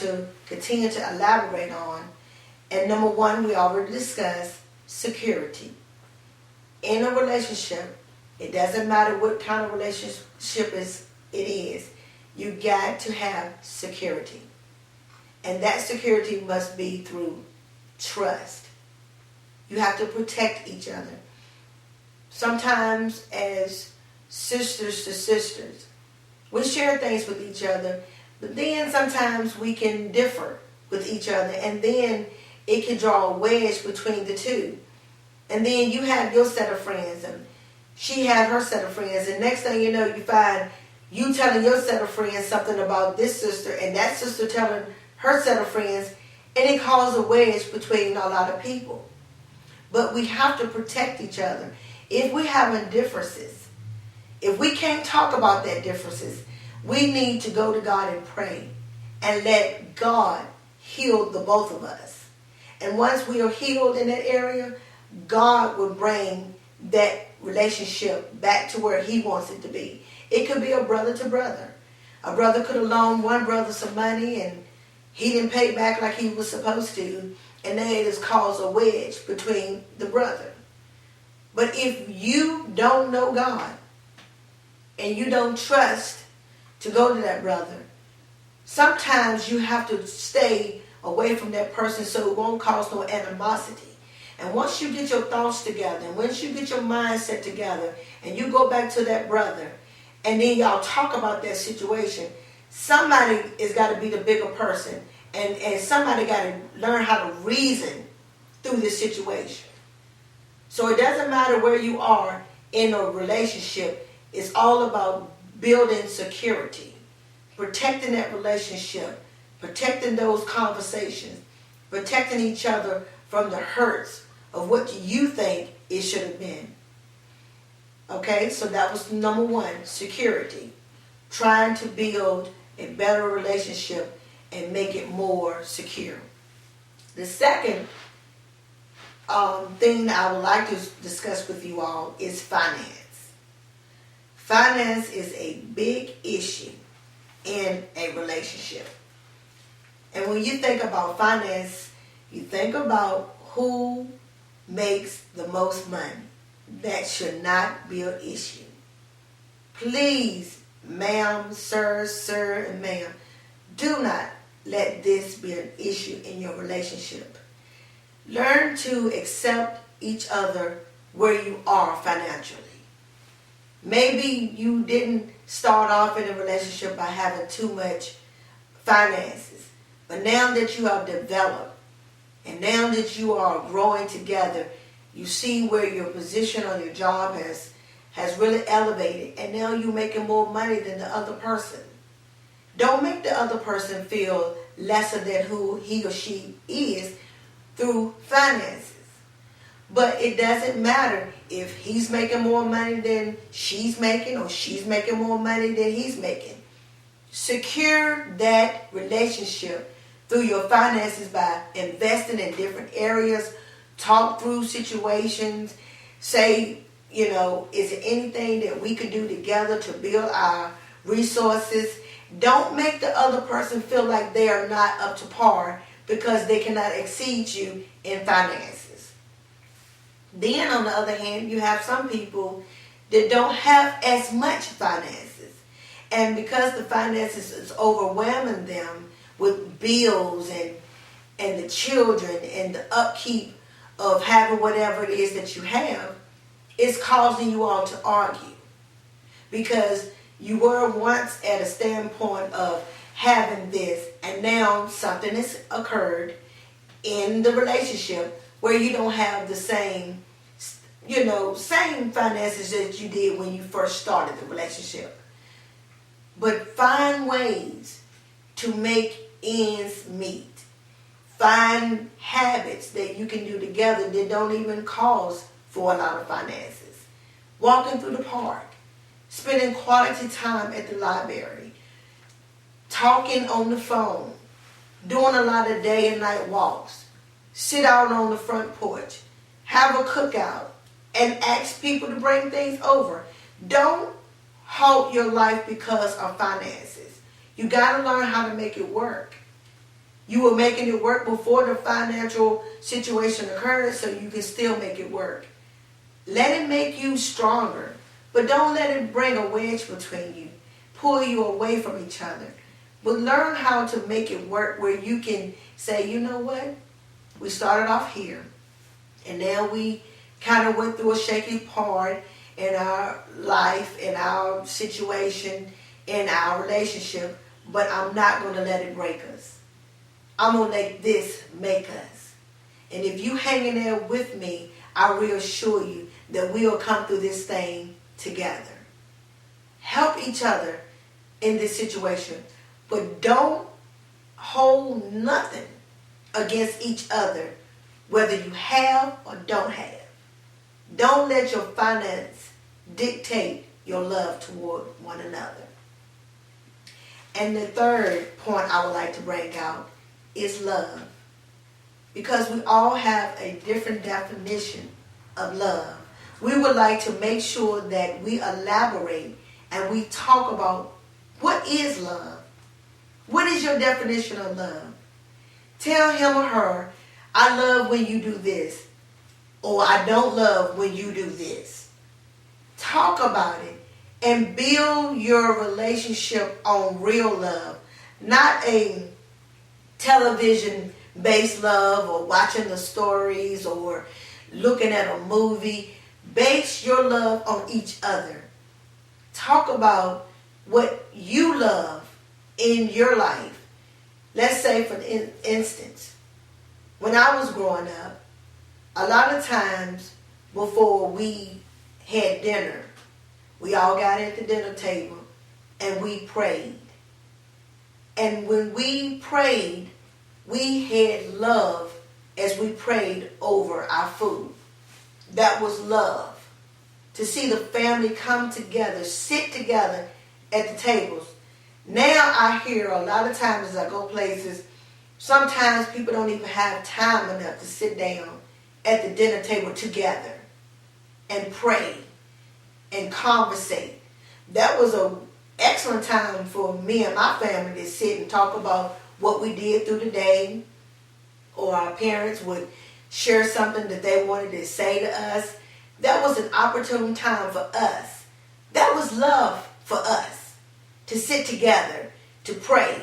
to continue to elaborate on. And number one, we already discussed security. In a relationship, it doesn't matter what kind of relationship it is, you got to have security. And that security must be through trust. You have to protect each other. Sometimes as sisters to sisters, we share things with each other, but then sometimes we can differ with each other, and then it can draw a wedge between the two. And then you have your set of friends, and she had her set of friends, and next thing you know, you find you telling your set of friends something about this sister, and that sister telling her set of friends, and it causes a wedge between a lot of people. But we have to protect each other. If we're having differences, if we can't talk about that differences, we need to go to God and pray and let God heal the both of us. And once we are healed in that area, God will bring that relationship back to where he wants it to be. It could be a brother to brother. A brother could have loaned one brother some money and he didn't pay back like he was supposed to, and then it has caused a wedge between the brother. But if you don't know God and you don't trust to go to that brother, sometimes you have to stay away from that person so it won't cause no animosity. And once you get your thoughts together, and once you get your mindset together, and you go back to that brother, and then y'all talk about that situation, somebody has got to be the bigger person, and somebody got to learn how to reason through this situation. So it doesn't matter where you are in a relationship. It's all about building security, protecting that relationship, protecting those conversations, protecting each other from the hurts of what you think it should have been. Okay, so that was number one, security. Trying to build a better relationship and make it more secure. The second thing I would like to discuss with you all is finance. Finance is a big issue in a relationship. And when you think about finance, you think about who makes the most money. That should not be an issue. Please, ma'am, sir, and ma'am, do not let this be an issue in your relationship. Learn to accept each other where you are financially. Maybe you didn't start off in a relationship by having too much finances. But now that you have developed, and now that you are growing together, you see where your position on your job has really elevated, and now you're making more money than the other person. Don't make the other person feel lesser than who he or she is through finances. But it doesn't matter if he's making more money than she's making, or she's making more money than he's making. Secure that relationship through your finances by investing in different areas. Talk through situations. Say, is there anything that we could do together to build our resources? Don't make the other person feel like they are not up to par because they cannot exceed you in finances. Then, on the other hand, you have some people that don't have as much finances. And because the finances is overwhelming them with bills and the children and the upkeep of having whatever it is that you have, it's causing you all to argue. Because you were once at a standpoint of having this, and now something has occurred in the relationship where you don't have the same finances that you did when you first started the relationship. But find ways to make ends meet. Find habits that you can do together that don't even cause for a lot of finances. Walking through the park, spending quality time at the library, talking on the phone, doing a lot of day and night walks, sit out on the front porch, have a cookout, and ask people to bring things over. Don't halt your life because of finances. You got to learn how to make it work. You were making it work before the financial situation occurred, so you can still make it work. Let it make you stronger, but don't let it bring a wedge between you, pull you away from each other. But learn how to make it work where you can say, you know what? We started off here, and now we kind of went through a shaky part in our life, in our situation, in our relationship, but I'm not going to let it break us. I'm going to let this make us. And if you hang in there with me, I reassure you that we'll come through this thing together. Help each other in this situation, but don't hold nothing against each other, whether you have or don't have. Don't let your finance dictate your love toward one another. And the third point I would like to bring out is love. Because we all have a different definition of love. We would like to make sure that we elaborate and we talk about what is love. What is your definition of love? Tell him or her, I love when you do this, or I don't love when you do this. Talk about it and build your relationship on real love, not a television-based love or watching the stories or looking at a movie. Base your love on each other. Talk about what you love in your life. Let's say, for instance, when I was growing up, a lot of times before we had dinner, we all got at the dinner table and we prayed. And when we prayed, we had love as we prayed over our food. That was love. To see the family come together, sit together at the tables. Now I hear a lot of times as I go places, sometimes people don't even have time enough to sit down at the dinner table together and pray and conversate. That was an excellent time for me and my family to sit and talk about what we did through the day, or our parents would share something that they wanted to say to us. That was an opportune time for us. That was love for us, to sit together, to pray,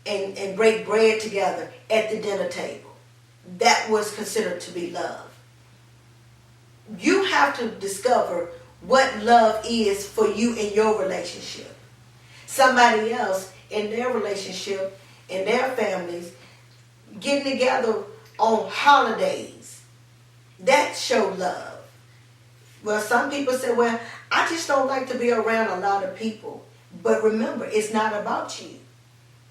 and break bread together at the dinner table. That was considered to be love. You have to discover what love is for you in your relationship. Somebody else in their relationship, in their families, getting together on holidays, that show love. Well, some people say, well, I just don't like to be around a lot of people. But remember, it's not about you.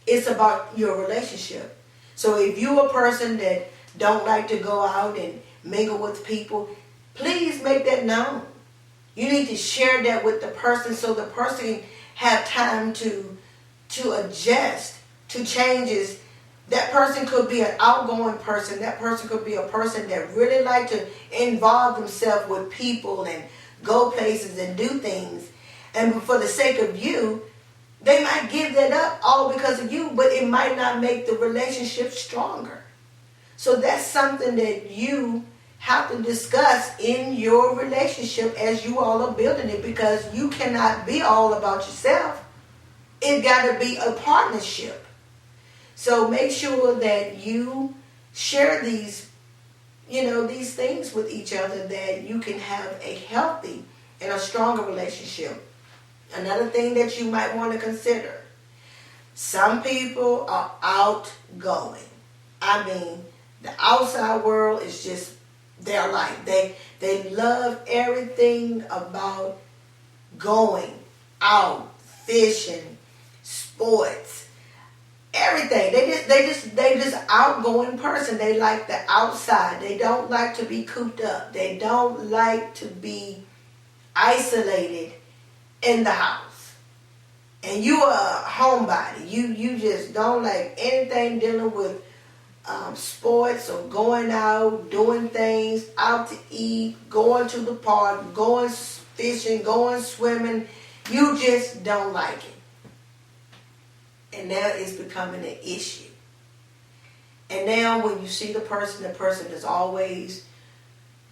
It's about your relationship. So if you're a person that don't like to go out and mingle with people, please make that known. You need to share that with the person so the person can have time to adjust to changes. That person could be an outgoing person. That person could be a person that really like to involve themselves with people and go places and do things. And for the sake of you, they might give that up all because of you, but it might not make the relationship stronger. So that's something that you have to discuss in your relationship as you all are building it, because you cannot be all about yourself. It got to be a partnership. So make sure that you share these things with each other, that you can have a healthy and a stronger relationship. Another thing that you might want to consider, some people are outgoing. I mean, the outside world is just their life. They love everything about going out, fishing, sports, everything. They just outgoing person. They like the outside. They don't like to be cooped up. They don't like to be isolated in the house. And you are a homebody. You just don't like anything dealing with sports or going out, doing things, out to eat, going to the park, going fishing, going swimming. You just don't like it. And now it's becoming an issue. And now when you see the person is always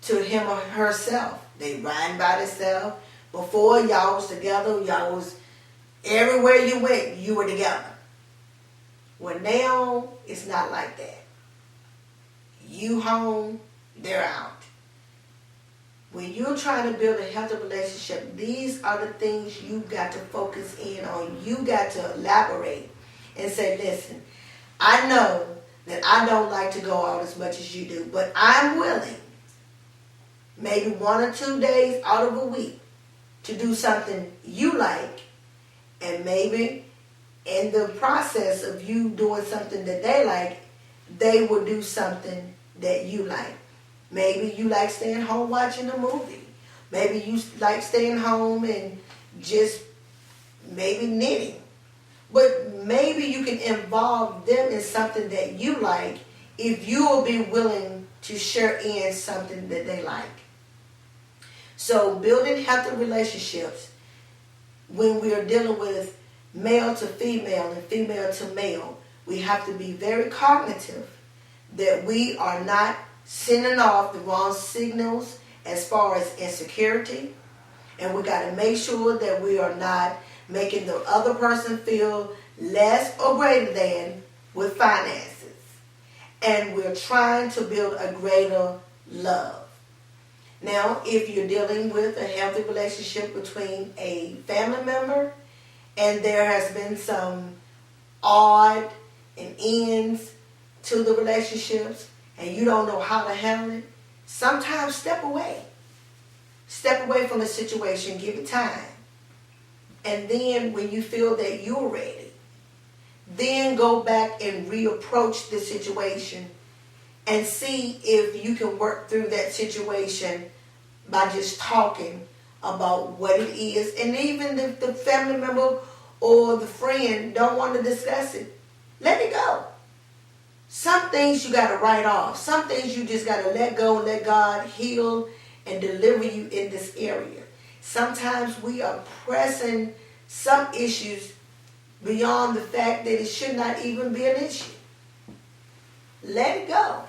to him or herself. They riding by themselves. Before, y'all was together. Y'all was everywhere you went, you were together. Well, now it's not like that. You home, they're out. When you're trying to build a healthy relationship, these are the things you got to focus in on. You got to elaborate and say, listen, I know that I don't like to go out as much as you do, but I'm willing, maybe 1 or 2 days out of a week, to do something you like, and maybe in the process of you doing something that they like, they will do something that you like. Maybe you like staying home watching a movie. Maybe you like staying home and just maybe knitting. But maybe you can involve them in something that you like if you will be willing to share in something that they like. So building healthy relationships, when we are dealing with male to female and female to male, we have to be very cognitive that we are not sending off the wrong signals as far as insecurity. And we got to make sure that we are not making the other person feel less or greater than with finances. And we're trying to build a greater love. Now, if you're dealing with a healthy relationship between a family member and there has been some odd and ends to the relationships and you don't know how to handle it, sometimes step away. Step away from the situation, give it time. And then when you feel that you're ready, then go back and reapproach the situation and see if you can work through that situation by just talking about what it is. And even if the family member or the friend don't want to discuss it, let it go. Some things you got to write off. Some things you just got to let go and let God heal and deliver you in this area. Sometimes we are pressing some issues beyond the fact that it should not even be an issue. Let it go.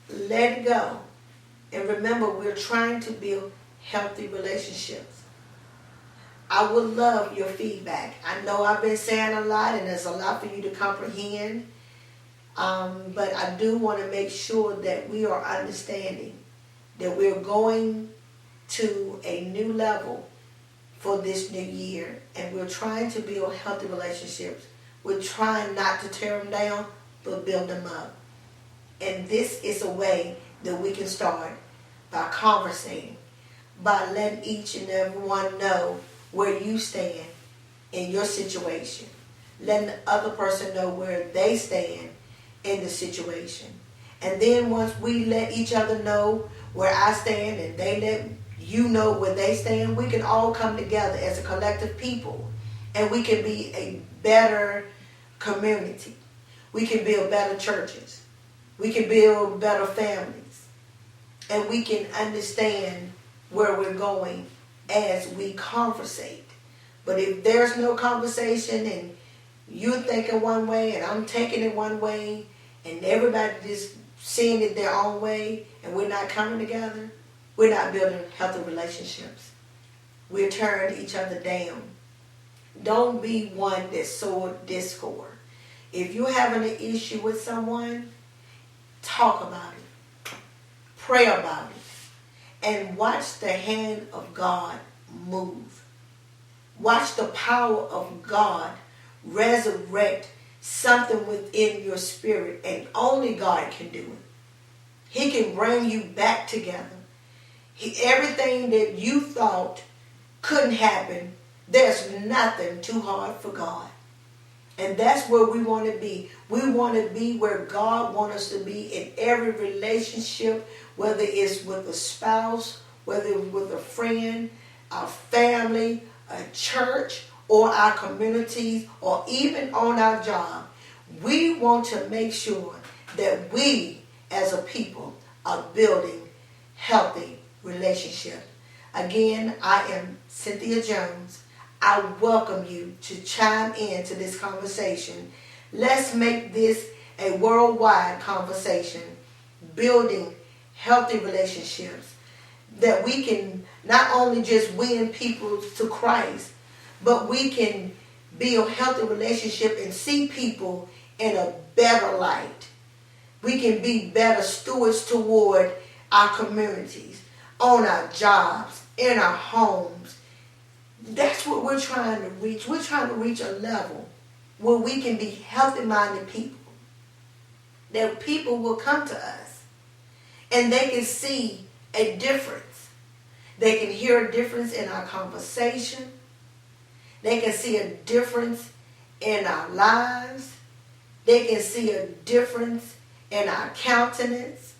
Let it go. And remember, we're trying to build healthy relationships. I would love your feedback. I know I've been saying a lot and there's a lot for you to comprehend. But I do want to make sure that we are understanding that we're going to a new level for this new year. And we're trying to build healthy relationships. We're trying not to tear them down, but build them up. And this is a way that we can start by conversating, by letting each and every one know where you stand in your situation, letting the other person know where they stand in the situation. And then once we let each other know where I stand and they let you know where they stand, we can all come together as a collective people and we can be a better community. We can build better churches. We can build better families. And we can understand where we're going as we conversate. But if there's no conversation and you're thinking one way and I'm taking it one way and everybody just seeing it their own way and we're not coming together, we're not building healthy relationships. We're tearing each other down. Don't be one that sowed discord. If you're having an issue with someone, talk about it. Pray about it. And watch the hand of God move. Watch the power of God resurrect something within your spirit, and only God can do it. He can bring you back together. Everything that you thought couldn't happen, there's nothing too hard for God. And that's where we want to be. We want to be where God wants us to be in every relationship, whether it's with a spouse, whether it's with a friend, our family, a church, or our communities, or even on our job. We want to make sure that we, as a people, are building healthy relationships. Again, I am Cynthia Jones. I welcome you to chime in to this conversation. Let's make this a worldwide conversation, building healthy relationships, that we can not only just win people to Christ, but we can build healthy relationship and see people in a better light. We can be better stewards toward our communities, on our jobs, in our homes. That's what we're trying to reach. We're trying to reach a level where we can be healthy-minded people. That people will come to us and they can see a difference. They can hear a difference in our conversation. They can see a difference in our lives. They can see a difference in our countenance.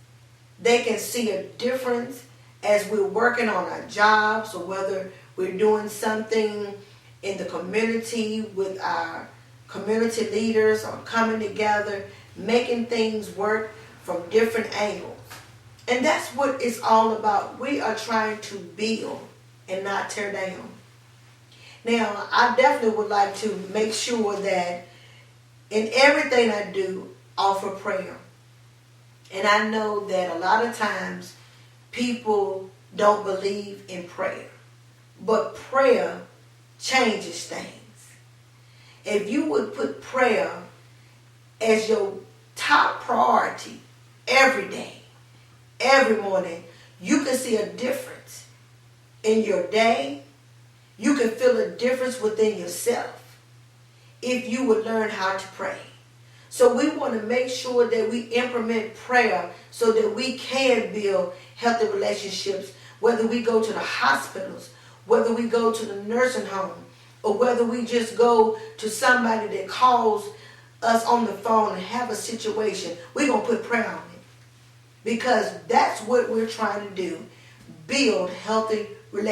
They can see a difference as we're working on our jobs, or whether we're doing something in the community with our community leaders, or coming together, making things work from different angles. And that's what it's all about. We are trying to build and not tear down. Now, I definitely would like to make sure that in everything I do, offer prayer. And I know that a lot of times people don't believe in prayer. But prayer changes things. If you would put prayer as your top priority every day, every morning, you can see a difference in your day. You can feel a difference within yourself if you would learn how to pray. So we want to make sure that we implement prayer so that we can build healthy relationships, whether we go to the hospitals, whether we go to the nursing home, or whether we just go to somebody that calls us on the phone and have a situation. We're going to put prayer on it, because that's what we're trying to do, build healthy relationships.